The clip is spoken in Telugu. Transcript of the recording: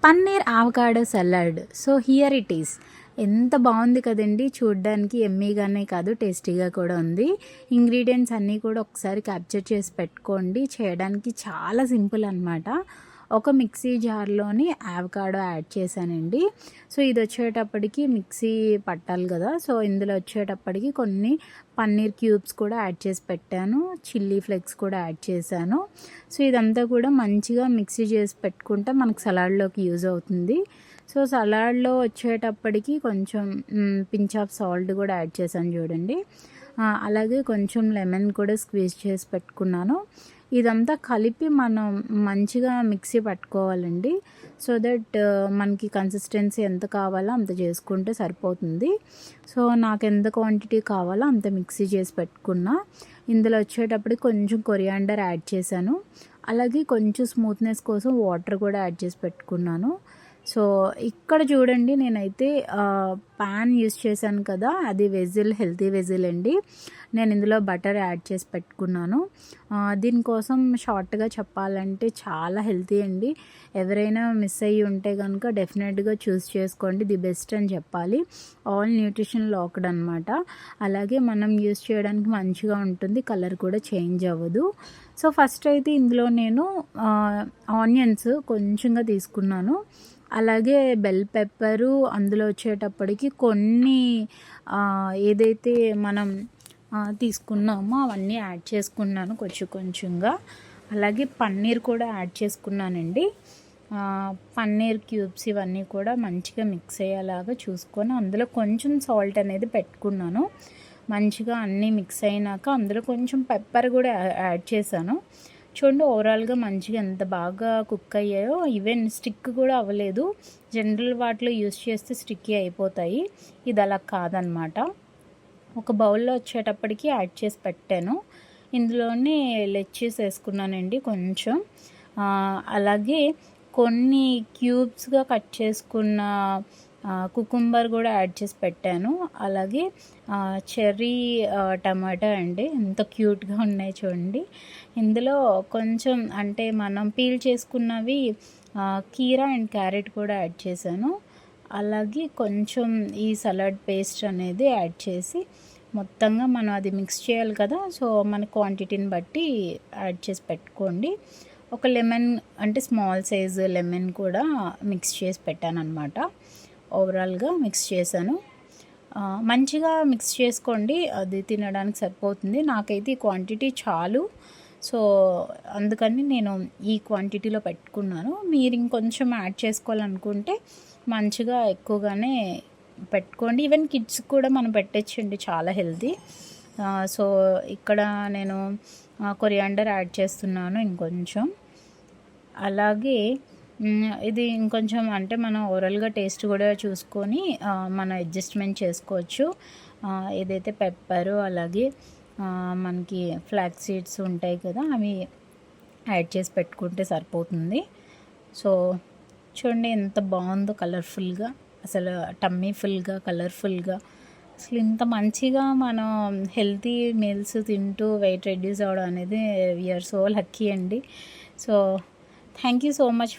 Paneer avocado salad. So here it is. ఎంత బాగుంది కదండి, చూడ్డానికి ఎమ్మీగానే కాదు టేస్టీగా కూడా ఉంది. ఇంగ్రీడియంట్స్ అన్నీ కూడా ఒకసారి క్యాప్చర్ చేసి పెట్టుకోండి. చేయడానికి చాలా సింపుల్ అనమాట. ఒక మిక్సీ జార్లోని ఆవకాడో యాడ్ చేశానండి. సో ఇది వచ్చేటప్పటికి మిక్సీ పట్టాలి కదా, సో ఇందులో వచ్చేటప్పటికి కొన్ని పన్నీర్ క్యూబ్స్ కూడా యాడ్ చేసి పెట్టాను, చిల్లీ ఫ్లేక్స్ కూడా యాడ్ చేశాను. సో ఇదంతా కూడా మంచిగా మిక్సీ చేసి పెట్టుకుంటే మనకు సలాడ్లోకి యూజ్ అవుతుంది. సో సలాడ్లో వచ్చేటప్పటికి కొంచెం పించ్ ఆఫ్ సాల్ట్ కూడా యాడ్ చేశాను చూడండి. అలాగే కొంచెం లెమన్ కూడా స్క్వీజ్ చేసి పెట్టుకున్నాను. ఇదంతా కలిపి మనం మంచిగా మిక్సీ పట్టుకోవాలండి. సో దట్ మనకి కన్సిస్టెన్సీ ఎంత కావాలో అంత చేసుకుంటే సరిపోతుంది. సో నాకు ఎంత క్వాంటిటీ కావాలో అంత మిక్సీ చేసి పెట్టుకున్నా. ఇందులో వచ్చేటప్పటికి కొంచెం కొరియాండర్ యాడ్ చేశాను. అలాగే కొంచెం స్మూత్నెస్ కోసం వాటర్ కూడా యాడ్ చేసి పెట్టుకున్నాను. సో ఇక్కడ చూడండి, నేనైతే పాన్ యూస్ చేశాను కదా, అది వెజిల్, హెల్తీ వెజిల్ అండి. నేను ఇందులో బటర్ యాడ్ చేసి పెట్టుకున్నాను. దీనికోసం షార్ట్గా చెప్పాలంటే చాలా హెల్తీ అండి. ఎవరైనా మిస్ అయ్యి ఉంటే కనుక డెఫినెట్గా చూస్ చేసుకోండి, ది బెస్ట్ అని చెప్పాలి. ఆల్ న్యూట్రిషన్ లాక్డ్ అనమాట. అలాగే మనం యూస్ చేయడానికి మంచిగా ఉంటుంది, కలర్ కూడా చేంజ్ అవ్వదు. సో ఫస్ట్ అయితే ఇందులో నేను ఆనియన్స్ కొంచెంగా తీసుకున్నాను. అలాగే బెల్ పెప్పరు, అందులో వచ్చేటప్పటికి కొన్ని ఏదైతే మనం తీసుకున్నామో అవన్నీ యాడ్ చేసుకున్నాను కొంచెం కొంచెంగా. అలాగే పన్నీర్ కూడా యాడ్ చేసుకున్నానండి. పన్నీర్ క్యూబ్స్ ఇవన్నీ కూడా మంచిగా మిక్స్ అయ్యేలాగా చూసుకొని అందులో కొంచెం సాల్ట్ అనేది పెట్టుకున్నాను. మంచిగా అన్నీ మిక్స్ అయినాక అందులో కొంచెం పెప్పర్ కూడా యాడ్ చేశాను. చూడండి ఓవరాల్గా మంచిగా ఎంత బాగా కుక్ అయ్యాయో. ఈవెన్ స్టిక్ కూడా అవ్వలేదు. జనరల్ వాటిలో యూస్ చేస్తే స్టిక్కీ అయిపోతాయి, ఇది అలా కాదనమాట. ఒక బౌల్లో వచ్చేటప్పటికి యాడ్ చేసి పెట్టాను. ఇందులోనే లెచ్చీస్ వేసుకున్నానండి కొంచెం. అలాగే కొన్ని క్యూబ్స్గా కట్ చేసుకున్న కుకుంబర్ కూడా యాడ్ చేసి పెట్టాను. అలాగే చెర్రీ టమాటా అండి, ఎంత క్యూట్గా ఉన్నాయి చూడండి. ఇందులో కొంచెం అంటే మనం పీల్ చేసుకున్నవి కీరా అండ్ క్యారెట్ కూడా యాడ్ చేశాను. అలాగే కొంచెం ఈ సలాడ్ పేస్ట్ అనేది యాడ్ చేసి మొత్తంగా మనం అది మిక్స్ చేయాలి కదా, సో మన క్వాంటిటీని బట్టి యాడ్ చేసి పెట్టుకోండి. ఒక లెమన్ అంటే స్మాల్ సైజు లెమన్ కూడా మిక్స్ చేసి పెట్టాను అనమాట. ఓవరాల్గా మిక్స్ చేశాను. మంచిగా మిక్స్ చేసుకోండి, అది తినడానికి సరిపోతుంది. నాకైతే ఈ క్వాంటిటీ చాలు, సో అందుకని నేను ఈ క్వాంటిటీలో పెట్టుకున్నాను. మీరు ఇంకొంచెం యాడ్ చేసుకోవాలనుకుంటే మంచిగా ఎక్కువగానే పెట్టుకోండి. ఈవెన్ కిడ్స్ కూడా మనం పెట్టచ్చండి, చాలా హెల్తీ. సో ఇక్కడ నేను కొరియాండర్ యాడ్ చేస్తున్నాను ఇంకొంచెం. అలాగే ఇది ఇంకొంచెం అంటే మనం ఓవరాల్గా టేస్ట్ కూడా చూసుకొని మనం అడ్జస్ట్మెంట్ చేసుకోవచ్చు. ఏదైతే పెప్పరు అలాగే మనకి ఫ్లాక్స్ సీడ్స్ ఉంటాయి కదా, అవి యాడ్ చేసి పెట్టుకుంటే సరిపోతుంది. సో చూడండి ఎంత బాగుందో కలర్ఫుల్గా, అసలు టమ్మీ ఫుల్గా కలర్ఫుల్గా. అసలు ఇంత మంచిగా మనం హెల్తీ మీల్స్ తింటూ వెయిట్ రెడ్యూస్ అవ్వడం అనేది వీఆర్ సో లక్కీ అండి. So thank you so much.